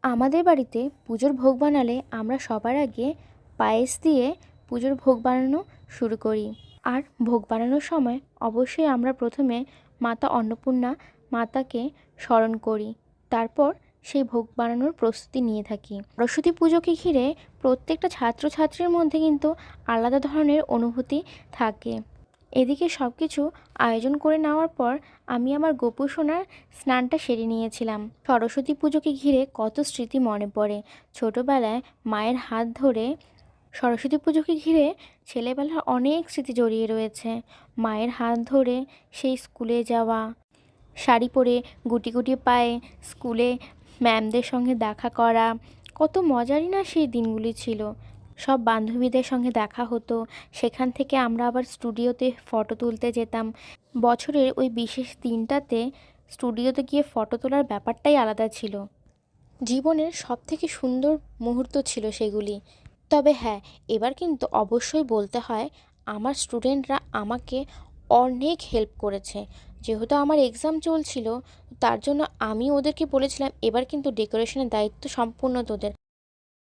আমাদের বাড়িতে পুজোর ভোগ বানালে আমরা সবার আগে পায়েস দিয়ে পুজোর ভোগ বানানো শুরু করি। আর ভোগ বানানোর সময় অবশ্যই আমরা প্রথমে মাতা অন্নপূর্ণা মাতাকে স্মরণ করি। তারপর সেই ভোগ বানানোর প্রস্তুতি নিয়ে থাকি। সরস্বতী পুজোকে ঘিরে প্রত্যেকটা ছাত্রছাত্রীর মধ্যে কিন্তু আলাদা ধরনের অনুভূতি থাকে। এদিকে সব কিছু আয়োজন করে নেওয়ার পর আমি আমার গোপু সোনার স্নানটা সেরে নিয়েছিলাম। সরস্বতী পুজোকে ঘিরে কত স্মৃতি মনে পড়ে। ছোটোবেলায় মায়ের হাত ধরে সরস্বতী পুজোকে ঘিরে ছেলেবেলার অনেক স্মৃতি জড়িয়ে রয়েছে। মায়ের হাত ধরে সেই স্কুলে যাওয়া, শাড়ি পরে গুটি গুটি পায়ে স্কুলে ম্যামদের সঙ্গে দেখা করা, কত মজারই না সেই দিনগুলি ছিল। সব বান্ধবীদের সঙ্গে দেখা হতো, সেখান থেকে আমরা আবার স্টুডিওতে ফটো তুলতে যেতাম। বছরের ওই বিশেষ দিনটাতে স্টুডিওতে গিয়ে ফটো তোলার ব্যাপারটাই আলাদা ছিল। জীবনের সবথেকে সুন্দর মুহূর্ত ছিল সেগুলি। তবে হ্যাঁ, এবার কিন্তু অবশ্যই বলতে হয় আমার স্টুডেন্টরা আমাকে অনেক হেল্প করেছে। যেহেতু আমার এক্সাম চলছিল, তার জন্য আমি ওদেরকে বলেছিলাম এবার কিন্তু ডেকোরেশনের দায়িত্ব সম্পূর্ণ তোদের।